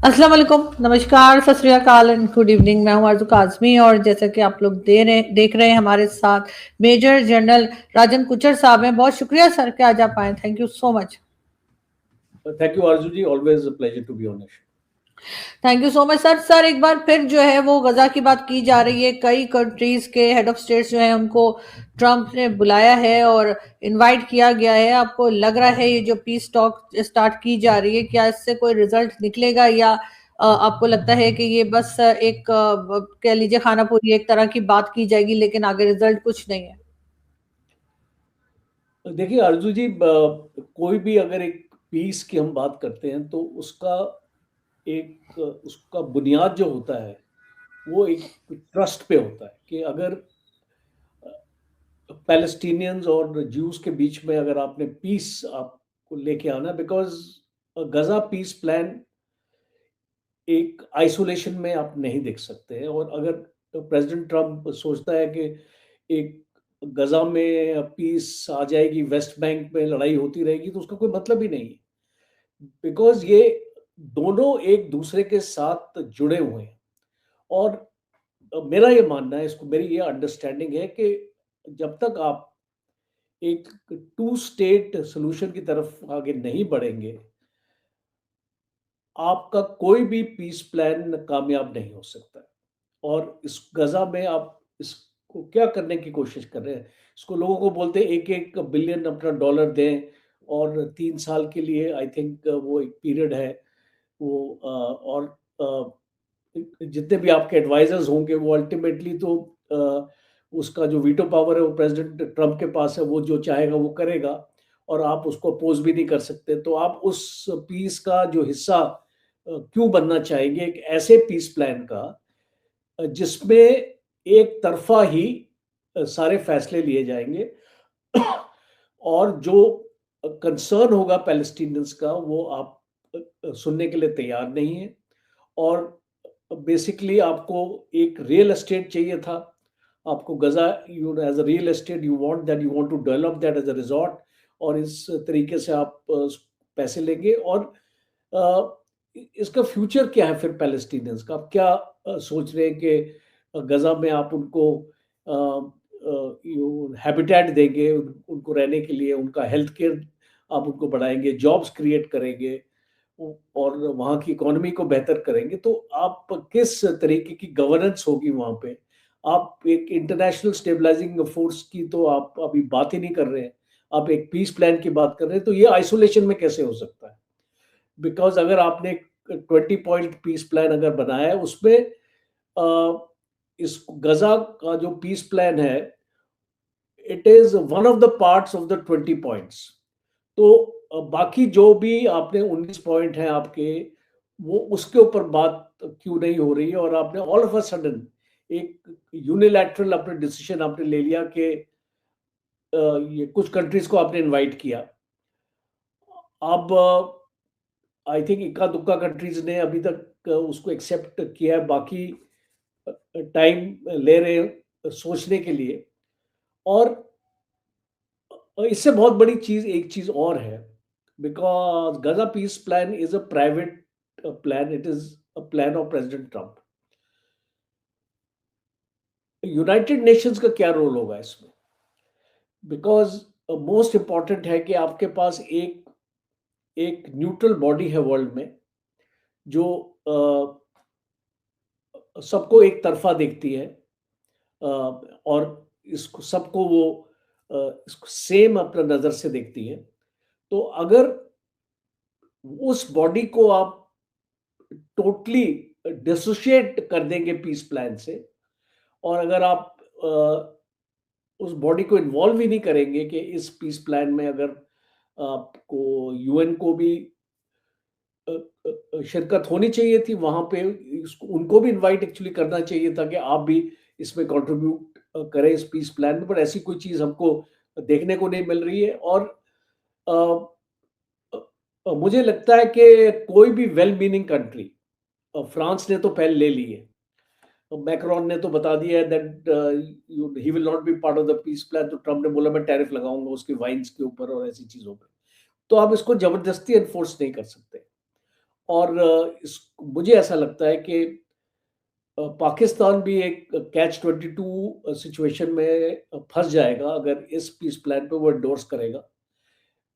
अस्सलाम वालेकुम, नमस्कार, सत श्री अकाल एंड गुड इवनिंग। मैं हूं आरज़ू काज़मी और जैसा कि आप लोग देख रहे हैं हमारे साथ मेजर जनरल राजन कुचर साहब हैं। बहुत शुक्रिया सर कि आज आप आए। Thank you so much. Thank you, Arju ji. Always a pleasure to be on the show. Thank you so much sir. Sir एक बार फिर जो है वो गजा की बात की जा रही है। कई कंट्रीज के हेड ऑफ स्टेट्स जो है उनको ट्रंप ने बुलाया है और इनवाइट किया गया है। आपको लग रहा है ये जो पीस टॉक स्टार्ट की जा रही है, क्या इससे कोई रिजल्ट निकलेगा या आपको लगता है कि ये बस एक कह लीजिए खाना पूरी एक तरह की बात की जाएगी लेकिन आगे रिजल्ट कुछ नहीं है? देखिए अर्जु जी, कोई भी अगर एक पीस की हम बात करते हैं तो उसका बुनियाद जो होता है वो एक ट्रस्ट पे होता है कि अगर पैलेस्टीनियंस और ज्यूज के बीच में अगर आपने पीस आपको लेके आना, बिकॉज गजा पीस प्लान एक आइसोलेशन में आप नहीं देख सकते हैं। और अगर प्रेसिडेंट ट्रम्प सोचता है कि एक गजा में पीस आ जाएगी, वेस्ट बैंक में लड़ाई होती रहेगी, तो उसका कोई मतलब ही नहीं है। बिकॉज ये दोनों एक दूसरे के साथ जुड़े हुए हैं। और मेरा ये मानना है, इसको मेरी ये अंडरस्टैंडिंग है कि जब तक आप एक टू स्टेट सोल्यूशन की तरफ आगे नहीं बढ़ेंगे, आपका कोई भी पीस प्लान कामयाब नहीं हो सकता है। और इस गजा में आप इसको क्या करने की कोशिश कर रहे हैं? इसको लोगों को बोलते हैं 1-1 बिलियन अपना डॉलर दें और 3 साल के लिए आई थिंक वो एक पीरियड है। वो और जितने भी आपके एडवाइजर्स होंगे वो अल्टीमेटली तो उसका जो वीटो पावर है वो प्रेसिडेंट ट्रम्प के पास है, वो जो चाहेगा वो करेगा और आप उसको अपोज भी नहीं कर सकते। तो आप उस पीस का जो हिस्सा क्यों बनना चाहेंगे, एक ऐसे पीस प्लान का जिसमें एक तरफा ही सारे फैसले लिए जाएंगे और जो कंसर्न होगा पैलेस्टीनियंस का वो आप सुनने के लिए तैयार नहीं है। और बेसिकली आपको एक रियल एस्टेट चाहिए था। आपको Gaza you as a real estate you want that, you want to develop that as a resort. और इस तरीके से आप पैसे लेंगे। और इसका फ्यूचर क्या है फिर पैलेस्टीनियंस का? आप क्या सोच रहे हैं कि गजा में आप उनको हैबिटेट देंगे, उनको रहने के लिए, उनका हेल्थ केयर आप उनको बढ़ाएंगे, जॉब्स क्रिएट करेंगे और वहाँ की इकोनॉमी को बेहतर करेंगे, तो आप किस तरीके की गवर्नेंस होगी वहाँ पे? आप एक इंटरनेशनल स्टेबलाइजिंग फोर्स की तो आप अभी बात ही नहीं कर रहे हैं, आप एक पीस प्लान की बात कर रहे हैं, तो ये आइसोलेशन में कैसे हो सकता है? बिकॉज अगर आपने 20 पॉइंट पीस प्लान अगर बनाया है उसमें इस गजा का जो पीस प्लान है, it is one of the parts of the 20 points. तो बाकी जो भी आपने 19 पॉइंट हैं आपके, वो उसके ऊपर बात क्यों नहीं हो रही है? और आपने ऑल ऑफ अ सडन एक यूनिलैटरल आपने डिसीजन आपने ले लिया कि ये कुछ कंट्रीज को आपने इनवाइट किया। अब आई थिंक इक्का दुक्का कंट्रीज ने अभी तक उसको एक्सेप्ट किया है, बाकी टाइम ले रहे हैं सोचने के लिए। और इससे बहुत बड़ी चीज एक चीज और है, because Gaza peace plan is a private plan, it is a plan of President Trump. United Nations का क्या रोल होगा इसमें? बिकॉज मोस्ट इंपॉर्टेंट है कि आपके पास एक एक न्यूट्रल बॉडी है वर्ल्ड में जो सबको एक तरफा देखती है और इसको सबको वो इसको सेम अपना नज़र से देखती है। तो अगर उस बॉडी को आप टोटली डिसोशिएट कर देंगे पीस प्लान से, और अगर आप उस बॉडी को इन्वॉल्व ही नहीं करेंगे कि इस पीस प्लान में अगर आपको यूएन को भी शिरकत होनी चाहिए थी वहां पे, उनको भी इनवाइट एक्चुअली करना चाहिए था कि आप भी इसमें कंट्रीब्यूट करें इस पीस प्लान में, पर ऐसी कोई चीज हमको देखने को नहीं मिल रही है। और अ, मुझे लगता है कि कोई भी वेल मीनिंग कंट्री, फ्रांस ने तो पहले ले ली है, मैक्रोन ने तो बता दिया है that he will not be part of the peace plan, तो ट्रम्प ने बोला मैं टैरिफ लगाऊंगा उसके वाइन्स के ऊपर और ऐसी चीजों पर। तो आप इसको जबरदस्ती एनफोर्स नहीं कर सकते। और मुझे ऐसा लगता है कि पाकिस्तान भी एक कैच 22 सिचुएशन में फंस जाएगा अगर इस पीस प्लान पे वो एंडोर्स करेगा,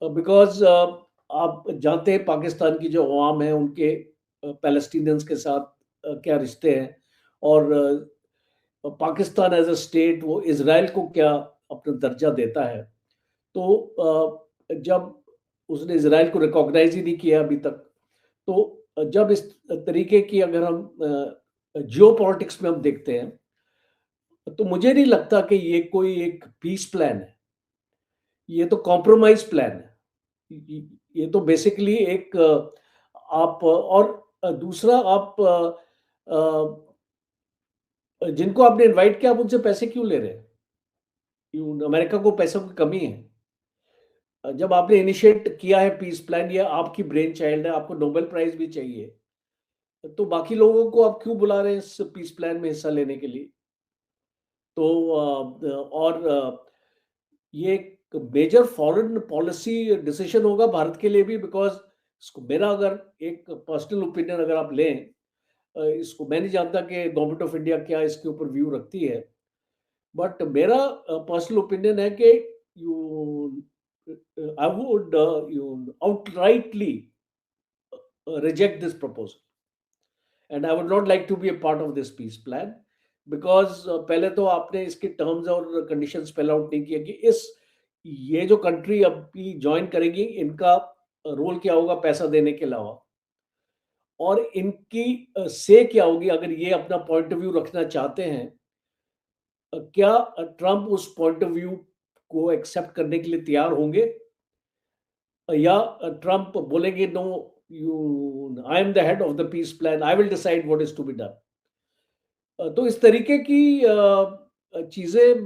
बिकॉज आप जानते हैं पाकिस्तान की जो अवाम है उनके पैलेस्टीनियंस के साथ क्या रिश्ते हैं, और पाकिस्तान एज अ स्टेट वो इसराइल को क्या अपना दर्जा देता है। तो जब उसने इसराइल को रिकॉग्नाइज ही नहीं किया अभी तक, तो जब इस तरीके की अगर हम जियो पॉलिटिक्स में हम देखते हैं, तो मुझे नहीं लगता कि ये कोई एक पीस प्लान है, ये तो कॉम्प्रोमाइज प्लान है। ये तो बेसिकली एक आप और दूसरा आप जिनको आपने इनवाइट किया आप उनसे पैसे क्यों ले रहे हैं? अमेरिका को पैसों की कमी है? जब आपने इनिशिएट किया है पीस प्लान, ये आपकी ब्रेन चाइल्ड है, आपको नोबेल प्राइज भी चाहिए, तो बाकी लोगों को आप क्यों बुला रहे हैं इस पीस प्लान में हिस्सा लेने के लिए? तो और ये एक मेजर फॉरेन पॉलिसी डिसीजन होगा भारत के लिए भी, बिकॉज इसको मेरा अगर एक पर्सनल ओपिनियन अगर आप लें, इसको मैं नहीं जानता कि गवर्नमेंट ऑफ इंडिया क्या इसके ऊपर व्यू रखती है, बट मेरा पर्सनल ओपिनियन है कि you I would you outrightly reject this proposal, and I would not like to be a part of this peace plan, because पहले तो आपने इसके टर्म्स और कंडीशंस स्पेल आउट नहीं किया कि इस ये जो कंट्री अभी ज्वाइन करेगी इनका रोल क्या होगा पैसा देने के अलावा, और इनकी से क्या होगी अगर ये अपना पॉइंट ऑफ व्यू रखना चाहते हैं। क्या ट्रम्प उस पॉइंट ऑफ व्यू को एक्सेप्ट करने के लिए तैयार होंगे, या ट्रम्प बोलेंगे no, you I am the head of the peace plan, I will decide what is to be done. तो इस तरीके की चीजें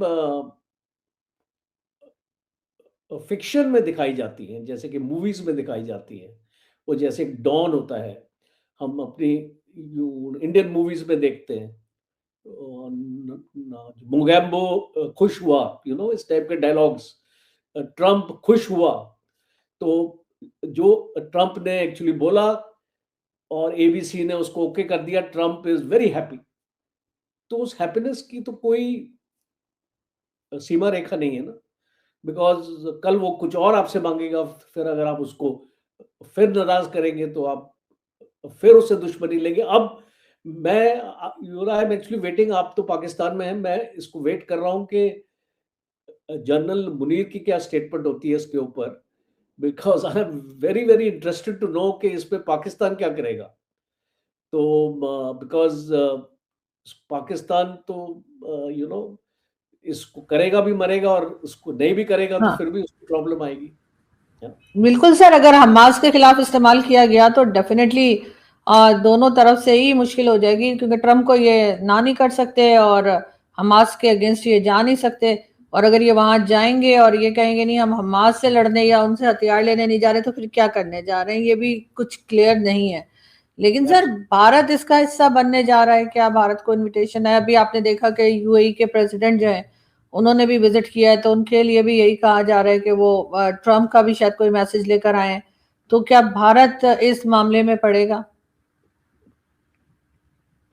फिक्शन में दिखाई जाती हैं, जैसे कि मूवीज में दिखाई जाती हैं। वो जैसे एक डॉन होता है, हम अपनी इंडियन मूवीज में देखते हैं, मुगैम्बो खुश हुआ, इस टाइप के डायलॉग्स, ट्रम्प खुश हुआ, तो जो ट्रम्प ने एक्चुअली बोला और एबीसी ने उसको ओके कर दिया, ट्रम्प इज वेरी हैप्पी। तो उस हैप्पीनेस की तो कोई सीमा रेखा नहीं है ना, बिकॉज कल वो कुछ और आपसे मांगेगा, फिर अगर आप उसको फिर नाराज करेंगे तो आप फिर उससे दुश्मनी लेंगे। अब मैं आई एम एक्चुअली वेटिंग, आप तो पाकिस्तान में हैं, मैं इसको वेट कर रहा हूं कि जनरल मुनीर की क्या स्टेटमेंट होती है इसके ऊपर, because I am very very interested to know कि इस पे पाकिस्तान क्या करेगा। तो बिकॉज पाकिस्तान तो इसको करेगा भी मरेगा, और इसको नहीं भी करेगा तो हाँ, फिर भी उसको प्रॉब्लम आएगी। बिल्कुल सर, अगर हमास के खिलाफ इस्तेमाल किया गया तो डेफिनेटली दोनों तरफ से ही मुश्किल हो जाएगी, क्योंकि ट्रम्प को ये ना नहीं कर सकते और हमास के अगेंस्ट ये जा नहीं सकते। और अगर ये वहां जाएंगे और ये कहेंगे नहीं हम हमास से लड़ने या उनसे हथियार लेने नहीं जा रहे, तो फिर क्या करने जा रहे हैं ये भी कुछ क्लियर नहीं है। लेकिन सर, भारत इसका हिस्सा बनने जा रहा है क्या? भारत को इनविटेशन है? अभी आपने देखा कि यूएई के प्रेसिडेंट जो है उन्होंने भी विजिट किया है, तो उनके लिए भी यही कहा जा रहा है कि वो ट्रम्प का भी शायद कोई मैसेज लेकर आए। तो क्या भारत इस मामले में पड़ेगा?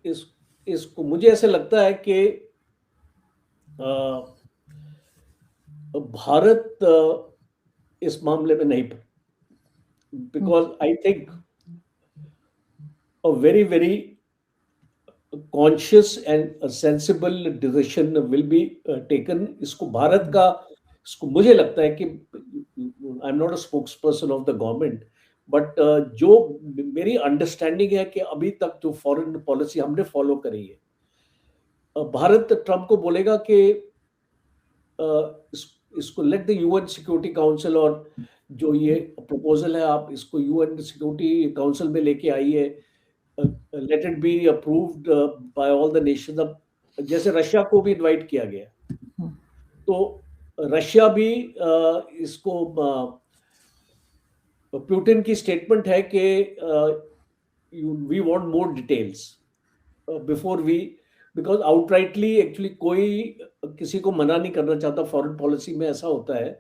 इसको मुझे ऐसे लगता है कि भारत इस मामले में नहीं, because I think a very very conscious and a sensible decision will be taken। इसको भारत का, इसको मुझे लगता है कि I am not a spokes person of the government, but जो मेरी अंडरस्टैंडिंग है कि अभी तक जो फॉरेन पॉलिसी हमने फॉलो करी है, भारत ट्रम्प को बोलेगा कि इसको let the UN security council, और जो ये प्रपोजल है आप इसको यूएन सिक्योरिटी काउंसिल में लेके आइए, let it be approved by all the Nations. अब जैसे रशिया को भी इनवाइट किया गया, तो रशिया भी इसको पुतिन की स्टेटमेंट है कि we want more details before we, because outrightly actually कोई किसी को मना नहीं करना चाहता। फॉरेन पॉलिसी में ऐसा होता है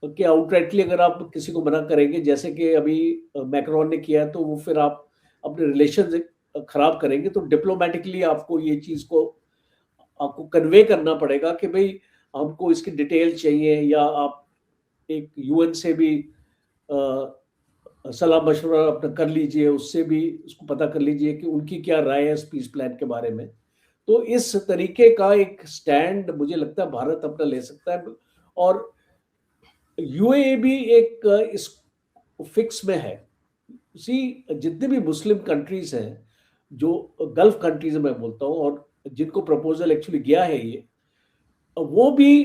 कि आउटराइटली अगर आप किसी को मना करेंगे, जैसे कि अभी मैक्रोन ने किया है, तो वो फिर आप अपने रिलेशन खराब करेंगे, तो डिप्लोमेटिकली आपको ये चीज़ को आपको कन्वे करना पड़ेगा कि भाई हमको इसकी डिटेल चाहिए, या आप एक यूएन से भी सलाह मशवरा अपना कर लीजिए, उससे भी उसको पता कर लीजिए कि उनकी क्या राय है इस पीस प्लान के बारे में। तो इस तरीके का एक स्टैंड मुझे लगता है भारत अपना ले सकता है, और यूएई भी एक इस फिक्स में है। सी जितने भी मुस्लिम कंट्रीज हैं, जो गल्फ कंट्रीज मैं बोलता हूँ, और जिनको प्रपोजल एक्चुअली गया है ये, वो भी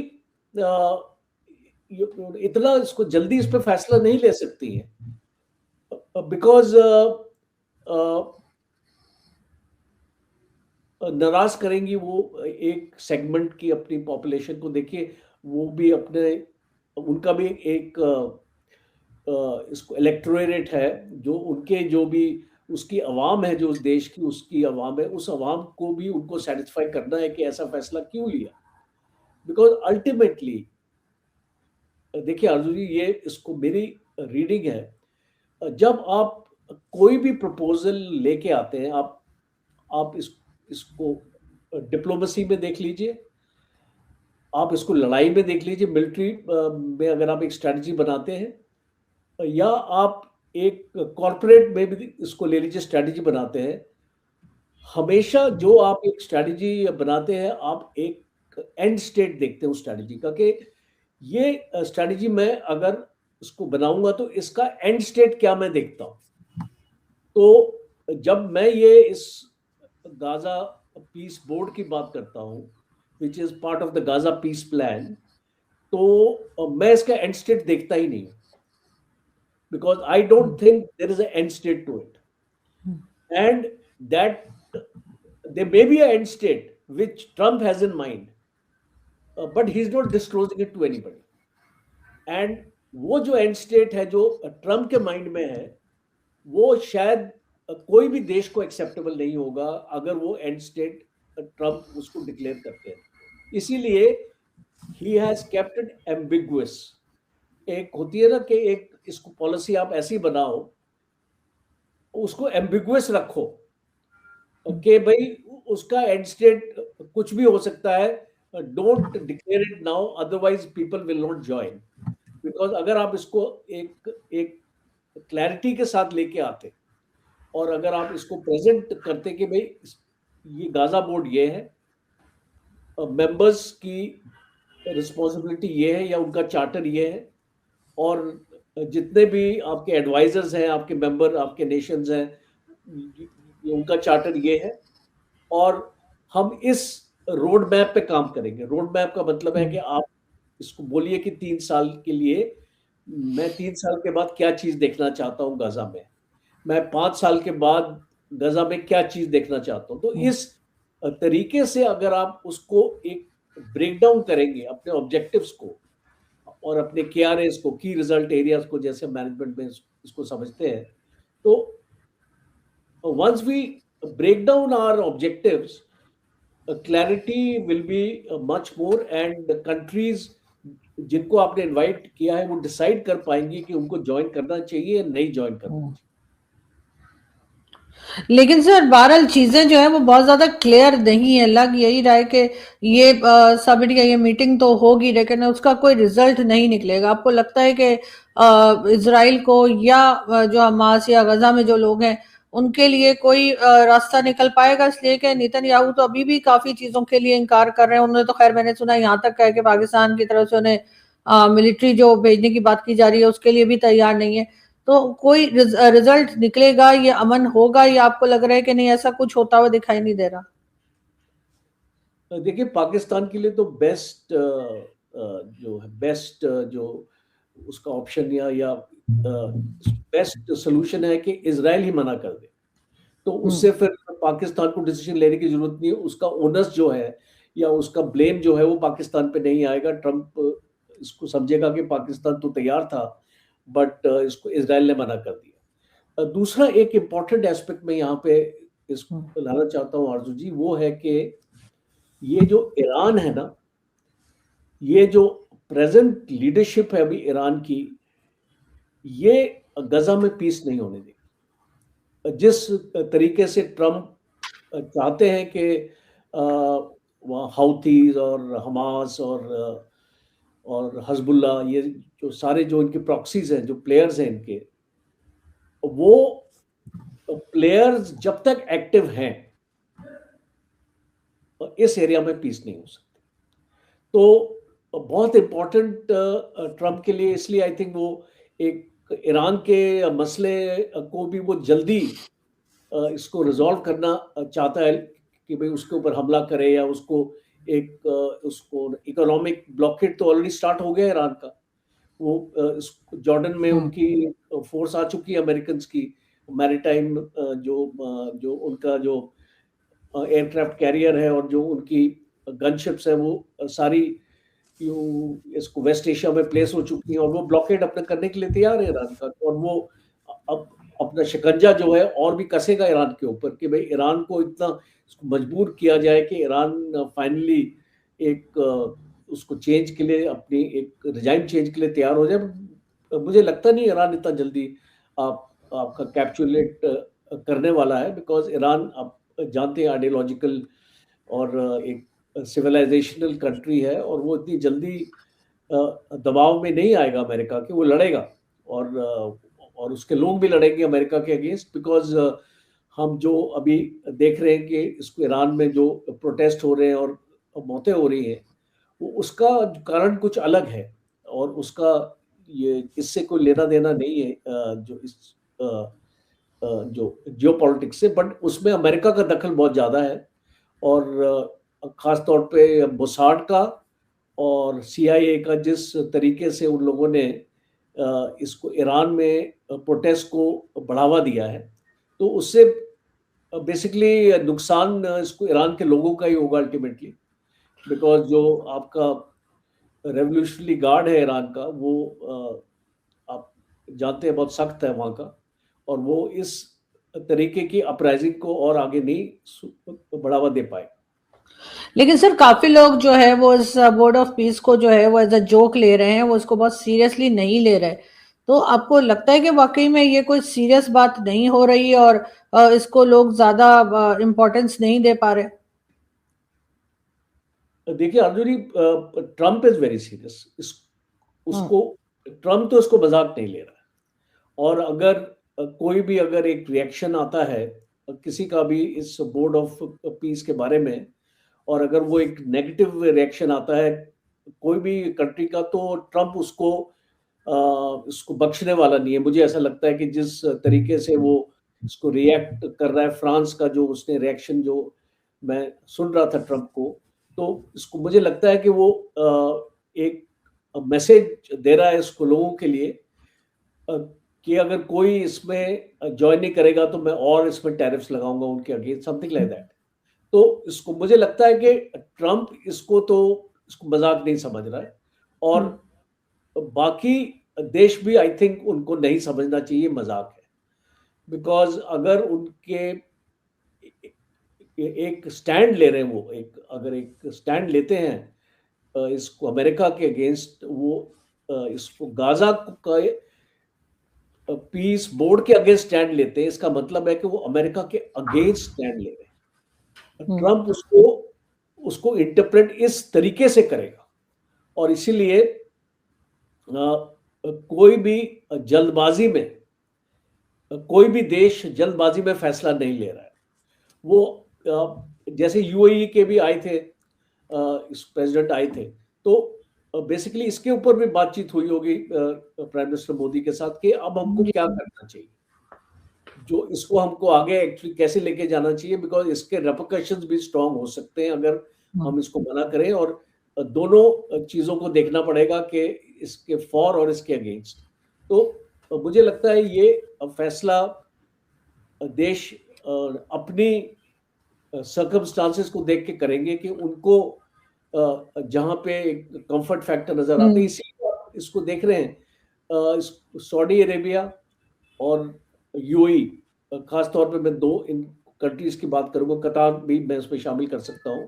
इतना इसको जल्दी इस पे फैसला नहीं ले सकती है, बिकॉज नाराज करेंगी वो एक सेगमेंट की अपनी पॉपुलेशन को। देखिए वो भी अपने, उनका भी एक इसको इलेक्टोरेट है, जो उनके जो भी उसकी आवाम है, जो उस देश की उसकी आवाम है, उस आवाम को भी उनको सेटिस्फाई करना है कि ऐसा फैसला क्यों लिया। बिकॉज अल्टीमेटली देखिए अर्जुन जी, ये इसको मेरी रीडिंग है, जब आप कोई भी प्रपोजल लेके आते हैं, आप इसको डिप्लोमेसी में देख लीजिए, आप इसको लड़ाई में देख लीजिए, मिलिट्री में अगर आप एक स्ट्रैटेजी बनाते हैं, या आप एक कॉरपोरेट में भी इसको ले लीजिए स्ट्रैटेजी बनाते हैं, हमेशा जो आप एक स्ट्रैटेजी बनाते हैं, आप एक एंड स्टेट देखते हैं उस स्ट्रैटेजी का, कि ये स्ट्रैटेजी मैं अगर इसको बनाऊंगा तो इसका एंड स्टेट क्या मैं देखता हूं। तो जब मैं ये इस गाजा पीस बोर्ड की बात करता हूं, which is part of the Gaza peace plan, तो मैं इसका एंड स्टेट देखता ही नहीं, because I don't think there is an end state to it. And that there may be an end state which Trump has in mind, but he's not disclosing it to anybody. And वो जो and state है जो Trump के mind में है, वो शायद कोई भी देश को एक्सेप्टेबल नहीं होगा अगर वो एंड स्टेट ट्रम्प उसको डिक्लेयर करते हैं। इसीलिए he has kept it ambiguous. एक होती है ना कि एक इसको पॉलिसी आप ऐसी बनाओ, उसको एम्बिगुअस रखो कि भाई उसका एंड स्टेट कुछ भी हो सकता है, don't declare it now otherwise people will not join. Because अगर आप इसको एक एक क्लैरिटी के साथ लेके आते, और अगर आप इसको प्रेजेंट करते कि भाई ये गाजा बोर्ड ये है, मेंबर्स की रिस्पॉन्सिबिलिटी ये है, या उनका चार्टर ये है, और जितने भी आपके एडवाइजर्स हैं, आपके मेंबर, आपके नेशंस हैं, उनका चार्टर ये है, और हम इस रोड मैप पे काम करेंगे। रोड मैप का मतलब है कि आप इसको बोलिए कि 3 साल के लिए मैं 3 साल के बाद क्या चीज़ देखना चाहता हूँ गाजा में, मैं 5 साल के बाद गाजा में क्या चीज़ देखना चाहता हूँ। तो इस तरीके से अगर आप उसको एक ब्रेक डाउन करेंगे अपने ऑब्जेक्टिव्स को और अपने KRAs को, की रिजल्ट एरियाज को, जैसे मैनेजमेंट में इसको समझते हैं, तो once we break down our objectives, clarity will be much more, and countries जिनको आपने इनवाइट किया है वो डिसाइड कर पाएंगे कि उनको ज्वाइन करना चाहिए या नहीं ज्वाइन करना चाहिए। लेकिन सर बहरहाल चीजें जो है वो बहुत ज्यादा क्लियर नहीं है। लग यही रहा है कि ये समिट या ये मीटिंग तो होगी, लेकिन उसका कोई रिजल्ट नहीं निकलेगा। आपको लगता है कि इजराइल को या जो हमास या गजा में जो लोग हैं उनके लिए कोई रास्ता निकल पाएगा? इसलिए कि नेतन्याहू तो अभी भी काफी चीजों के लिए इनकार कर रहे हैं। उन्होंने तो खैर मैंने सुना यहाँ तक कहा कि पाकिस्तान की तरफ से उन्हें मिलिट्री जो भेजने की बात की जा रही है उसके लिए भी तैयार नहीं है। तो कोई रिजल्ट निकलेगा, ये अमन होगा, या आपको लग रहा है कि नहीं ऐसा कुछ होता हुआ दिखाई नहीं दे रहा? देखिए पाकिस्तान के लिए तो बेस्ट जो है, बेस्ट जो उसका ऑप्शन या बेस्ट सोल्यूशन है कि इजराइल ही मना कर दे, तो उससे फिर पाकिस्तान को डिसीजन लेने की जरूरत नहीं है। उसका ओनस जो है या उसका ब्लेम जो है वो पाकिस्तान पे नहीं आएगा। ट्रम्प इसको समझेगा कि पाकिस्तान तो तैयार था, बट इसको इजराइल ने मना कर दिया। दूसरा एक इम्पॉर्टेंट एस्पेक्ट में यहाँ पे इसको लाना चाहता हूँ आरजू जी, वो है कि ये जो ईरान है ना, ये जो प्रेजेंट लीडरशिप है अभी ईरान की, ये गजा में पीस नहीं होने देगी। जिस तरीके से ट्रम्प चाहते हैं कि वहाँ हाउथीज और हमास और हजबुल्ला, ये जो सारे जो इनके प्रॉक्सीज हैं, जो प्लेयर्स हैं इनके, वो प्लेयर्स जब तक एक्टिव हैं इस एरिया में पीस नहीं हो सकती। तो बहुत इम्पोर्टेंट ट्रम्प के लिए, इसलिए आई थिंक वो एक ईरान के मसले को भी वो जल्दी इसको रिजॉल्व करना चाहता है कि भाई उसके ऊपर हमला करे, या उसको उसको इकोनॉमिक ब्लॉकेट तो ऑलरेडी स्टार्ट हो गया ईरान का। वो जॉर्डन में हम्म। उनकी फोर्स आ चुकी है अमेरिकन की, मैरीटाइम जो उनका जो एयरक्राफ्ट कैरियर है और जो उनकी गनशिप्स है, वो सारी इसको वेस्ट एशिया में प्लेस हो चुकी है, और वो ब्लॉकेड अपने करने के लिए तैयार है ईरान का। और वो अब अपना शिकंजा जो है और भी कसेगा ईरान के ऊपर कि भाई ईरान को इतना इसको मजबूर किया जाए कि ईरान फाइनली एक उसको चेंज के लिए, अपनी एक रिजाइम चेंज के लिए तैयार हो जाए। मुझे लगता नहीं ईरान इतना जल्दी आपका कैप्चुलेट करने वाला है, बिकॉज ईरान आप जानते हैं आइडियोलॉजिकल और एक सिविलाइजेशनल कंट्री है, और वो इतनी जल्दी दबाव में नहीं आएगा अमेरिका के। वो लड़ेगा, और उसके लोग भी लड़ेंगे अमेरिका के अगेंस्ट, बिकॉज हम जो अभी देख रहे हैं कि इसको ईरान में जो प्रोटेस्ट हो रहे हैं और मौतें हो रही हैं, वो उसका कारण कुछ अलग है, और उसका ये इससे कोई लेना देना नहीं है जो इस जो जियो पॉलिटिक्स से, बट उसमें अमेरिका का दखल बहुत ज़्यादा है। और ख़ास तौर पे मोसाड का और सीआईए का जिस तरीके से उन लोगों ने इसको ईरान में प्रोटेस्ट को बढ़ावा दिया है, तो उससे बेसिकली नुकसान इसको ईरान के लोगों का ही होगा अल्टीमेटली, बिकॉज जो आपका रेवोल्यूशनरी गार्ड है ईरान का, वो आप जानते हैं बहुत सख्त है वहाँ का, और वो इस तरीके की अपराइजिंग को और आगे नहीं बढ़ावा दे पाए। लेकिन सर काफी लोग जो है वो इस बोर्ड ऑफ पीस को जो है वो एज अ जोक ले रहे हैं, वो इसको बहुत सीरियसली नहीं ले रहे। तो आपको लगता है कि वाकई में ये कोई सीरियस बात नहीं हो रही है और इसको लोग ज्यादा इम्पोर्टेंस नहीं दे पा रहे? देखिए Arjuni, Trump is very serious. Hmm. उसको ट्रम्प तो इसको मजाक नहीं ले रहा है। और अगर कोई भी अगर एक रिएक्शन आता है किसी का भी इस बोर्ड ऑफ पीस के बारे में, और अगर वो एक नेगेटिव रिएक्शन आता है कोई भी कंट्री का, तो ट्रम्प उसको बख्शने वाला नहीं है। मुझे ऐसा लगता है कि जिस तरीके से वो इसको रिएक्ट कर रहा है, फ्रांस का जो उसने रिएक्शन जो मैं सुन रहा था ट्रम्प को, तो इसको मुझे लगता है कि वो एक मैसेज दे रहा है इसको लोगों के लिए कि अगर कोई इसमें ज्वाइन नहीं करेगा तो मैं और इसमें टैरिफ्स लगाऊंगा उनके अगेंस्ट, समथिंग लाइक दैट। तो इसको मुझे लगता है कि ट्रम्प इसको मजाक नहीं समझ रहा है, और बाकी देश भी आई थिंक उनको नहीं समझना चाहिए मजाक है। बिकॉज अगर उनके एक स्टैंड ले रहे हैं, वो अगर एक स्टैंड लेते हैं इसको अमेरिका के अगेंस्ट, वो इसको गाजा का पीस बोर्ड के अगेंस्ट स्टैंड लेते हैं, इसका मतलब है कि वो अमेरिका के अगेंस्ट स्टैंड ले रहे हैं। हम्म। ट्रम्प उसको उसको इंटरप्रेट इस तरीके से करेगा, और इसीलिए कोई भी जल्दबाजी में कोई भी देश जल्दबाजी में फैसला नहीं ले रहा है। वो जैसे यूएई के भी आए थे, इस प्रेसिडेंट आए थे, तो बेसिकली इसके ऊपर भी बातचीत हुई होगी प्राइम मिनिस्टर मोदी के साथ कि अब हमको क्या करना चाहिए, जो इसको हमको आगे एक्चुअली कैसे लेके जाना चाहिए, बिकॉज इसके रेपरकशंस भी स्ट्रांग हो सकते हैं अगर हम इसको मना करें। और दोनों चीज़ों को देखना पड़ेगा कि इसके फॉर और इसके अगेंस्ट। तो मुझे लगता है ये फैसला देश अपनी सर्कमस्टांसेस को देख के करेंगे कि उनको जहाँ पे एक कंफर्ट फैक्टर नजर आते हैं। इसी इसको देख रहे हैं सऊदी अरेबिया और यूएई, खास तौर पे मैं दो इन कंट्रीज की बात करूंगा, कतार भी मैं उसमें शामिल कर सकता हूँ।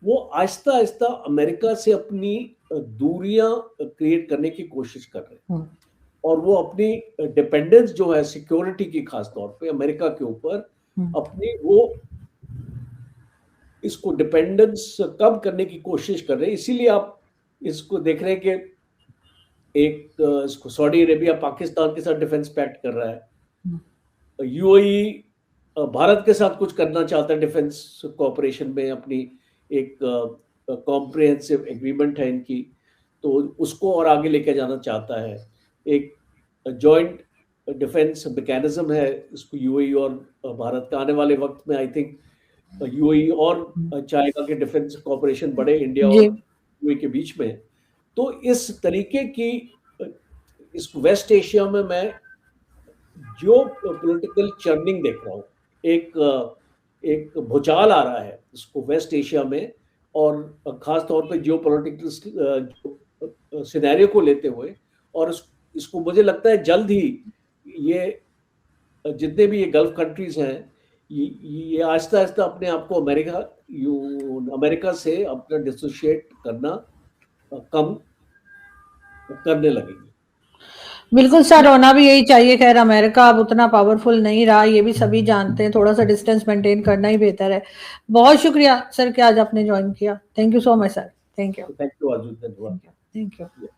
वो आहिस्ता आहिस्ता अमेरिका से अपनी दूरियां क्रिएट करने की कोशिश कर रहे हैं। और वो अपनी डिपेंडेंस जो है सिक्योरिटी की, खास तौर पे अमेरिका के ऊपर अपनी वो इसको डिपेंडेंस कम करने की कोशिश कर रहे हैं। इसीलिए आप इसको देख रहे हैं कि इसको सऊदी अरेबिया पाकिस्तान के साथ डिफेंस पैक्ट कर रहा है। यूएई भारत के साथ कुछ करना चाहता है डिफेंस कोऑपरेशन में, अपनी एक कॉम्प्रिहेंसिव एग्रीमेंट है इनकी, तो उसको और आगे लेके जाना चाहता है। एक जॉइंट डिफेंस मैकेनिज्म है इसको यूएई और भारत का। आने वाले वक्त में आई थिंक यूएई और चाहेगा कि डिफेंस कोऑपरेशन बढ़े इंडिया और यूएई के बीच में। तो इस तरीके की इस वेस्ट एशिया में मैं जो पॉलिटिकल चर्निंग देख रहा हूँ, एक भूचाल आ रहा है इसको वेस्ट एशिया में, और खास तौर पे जियो पॉलिटिकल सिनेरियो को लेते हुए। और इसको मुझे लगता है जल्द ही ये जितने भी ये गल्फ कंट्रीज हैं, ये आहिस्ता आहिस्ता अपने आप को अमेरिका से अपना डिसोशिएट करना कम करने लगेंगे। बिल्कुल सर, होना भी यही चाहिए। खैर अमेरिका अब उतना पावरफुल नहीं रहा, ये भी सभी जानते हैं। थोड़ा सा डिस्टेंस मेंटेन करना ही बेहतर है। बहुत शुक्रिया सर कि आज आपने ज्वाइन किया। Thank you so much sir. Thank you. Thank you आरजू, धन्यवाद। Thank you.